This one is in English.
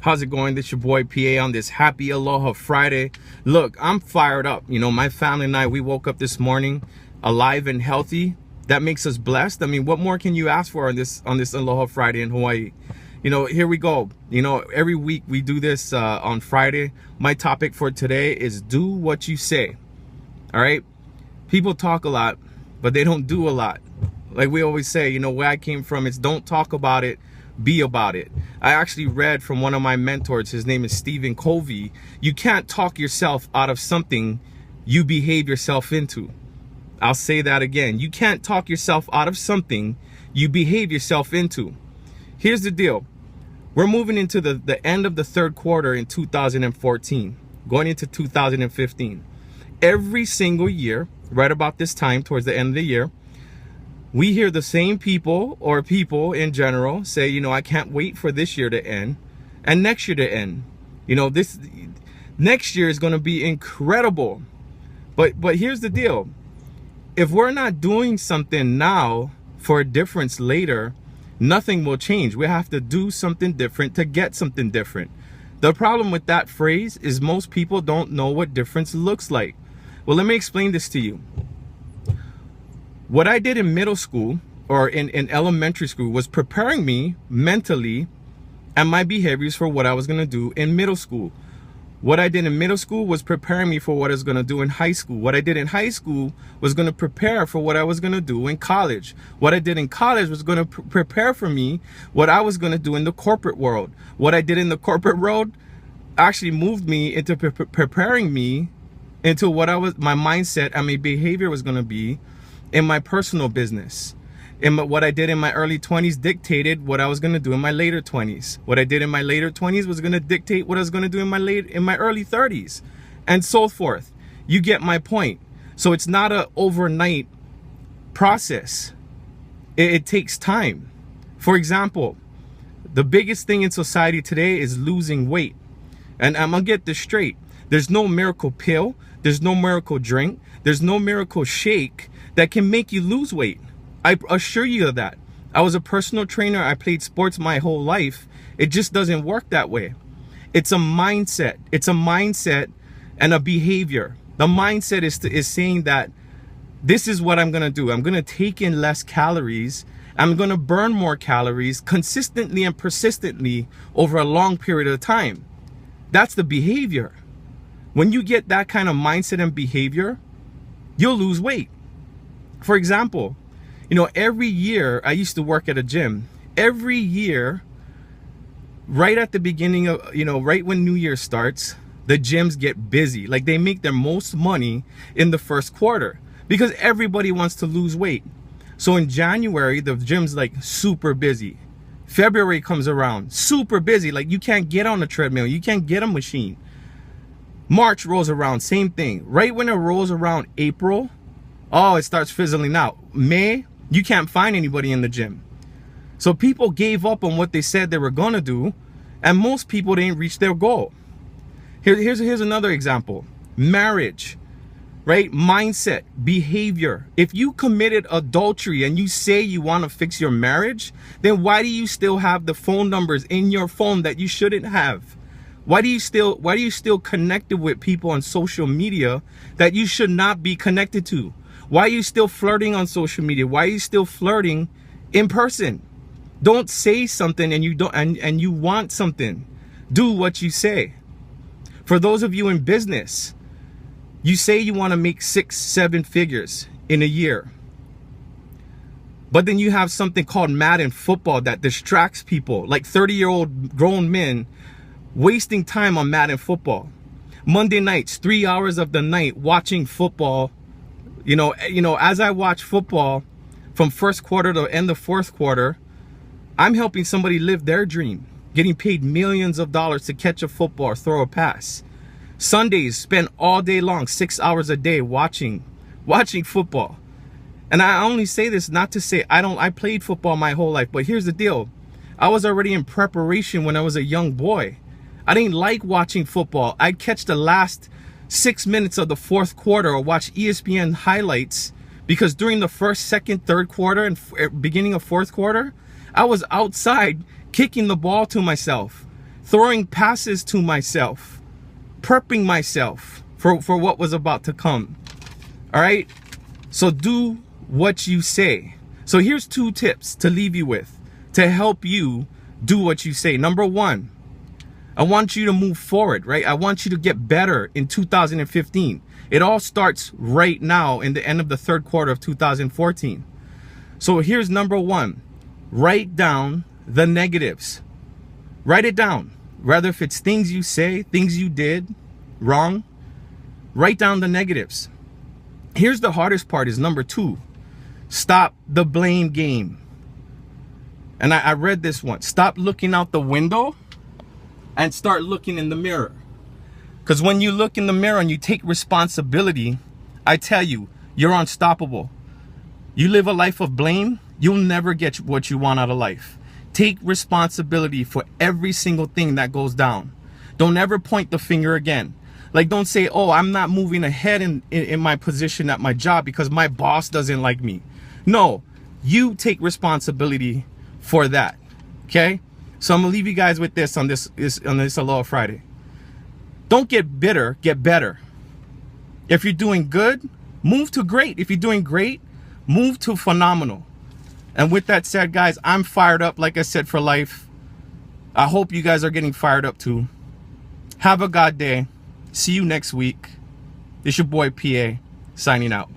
How's it going? This your boy PA on this happy Aloha Friday. Look, I'm fired up. You know, my family and I, we woke up this morning alive and healthy. That makes us blessed. I mean, what more can you ask for on this Aloha Friday in Hawaii? You know, here we go. You know, every week we do this on Friday. My topic for today is do what you say. All right? People talk a lot, but they don't do a lot. Like we always say, you know, where I came from, it's don't talk about it, be about it. I actually read from one of my mentors, his name is Stephen Covey. You can't talk yourself out of something you behave yourself into. I'll say that again. You can't talk yourself out of something you behave yourself into. Here's the deal. We're moving into the end of the third quarter in 2014, going into 2015. Every single year, right about this time, towards the end of the year, we hear the same people or people in general say, you know, I can't wait for this year to end and next year to end. You know, this next year is going to be incredible. But here's the deal. If we're not doing something now for a difference later, nothing will change. We have to do something different to get something different. The problem with that phrase is most people don't know what difference looks like. Well, let me explain this to you. What I did in middle school or in elementary school was preparing me mentally and my behaviors for what I was going to do in middle school. What I did in middle school was preparing me for what I was going to do in high school. What I did in high school was going to prepare for what I was going to do in college. What I did in college was going to prepare for me what I was going to do in the corporate world. What I did in the corporate world actually moved me into preparing me into what my mindset and my behavior was going to be in my personal business. And what I did in my early 20s dictated what I was going to do in my later 20s. What I did in my later 20s was going to dictate what I was going to do in my early 30s, and so forth. You get my point. So it's not an overnight process. It takes time. For example, the biggest thing in society today is losing weight. And I'm going to get this straight. There's no miracle pill. There's no miracle drink. There's no miracle shake that can make you lose weight. I assure you of that. I was a personal trainer. I played sports my whole life. It just doesn't work that way. It's a mindset. It's a mindset and a behavior. The mindset is saying that this is what I'm going to do. I'm going to take in less calories. I'm going to burn more calories consistently and persistently over a long period of time. That's the behavior. When you get that kind of mindset and behavior, you'll lose weight. For example, you know, every year I used to work at a gym. Every year, right at the beginning of, you know, right when New Year starts, the gyms get busy. Like they make their most money in the first quarter because everybody wants to lose weight. So in January, the gym's like super busy. February comes around, super busy. Like you can't get on a treadmill. You can't get a machine. March rolls around, same thing. Right when it rolls around April, oh, it starts fizzling out. May, you can't find anybody in the gym. So people gave up on what they said they were gonna do, and most people didn't reach their goal. Here's another example. Marriage, right? Mindset, behavior. If you committed adultery and you say you want to fix your marriage, then why do you still have the phone numbers in your phone that you shouldn't have? Why do you still connected with people on social media that you should not be connected to? Why are you still flirting on social media? Why are you still flirting in person? Don't say something and you want something. Do what you say. For those of you in business, you say you want to make 6-7 figures in a year. But then you have something called Madden football that distracts people, like 30-year-old grown men wasting time on Madden football. Monday nights, 3 hours of the night watching football. You know, as I watch football from first quarter to end of fourth quarter, I'm helping somebody live their dream, getting paid millions of dollars to catch a football or throw a pass. Sundays, spend all day long, 6 hours a day watching football. And I only say this not to say I played football my whole life, but here's the deal. I was already in preparation when I was a young boy. I didn't like watching football. I'd catch the last 6 minutes of the fourth quarter or watch ESPN highlights because during the first, second, third quarter and beginning of fourth quarter, I was outside kicking the ball to myself, throwing passes to myself, prepping myself for what was about to come. All right? So do what you say. So here's 2 tips to leave you with to help you do what you say. Number 1, I want you to move forward, right? I want you to get better in 2015. It all starts right now in the end of the 3rd quarter of 2014. So here's number 1. Write down the negatives. Write it down. Whether if it's things you say, things you did wrong, write down the negatives. Here's the hardest part is number 2. Stop the blame game. And I read this one. Stop looking out the window and start looking in the mirror. Because when you look in the mirror and you take responsibility, I tell you, you're unstoppable. You live a life of blame, you'll never get what you want out of life. Take responsibility for every single thing that goes down. Don't ever point the finger again. Like, don't say, oh, I'm not moving ahead in my position at my job because my boss doesn't like me. No, you take responsibility for that. Okay? So I'm gonna leave you guys with this on this Aloha Friday. Don't get bitter, get better. If you're doing good, move to great. If you're doing great, move to phenomenal. And with that said, guys, I'm fired up, like I said, for life. I hope you guys are getting fired up too. Have a God day. See you next week. It's your boy PA signing out.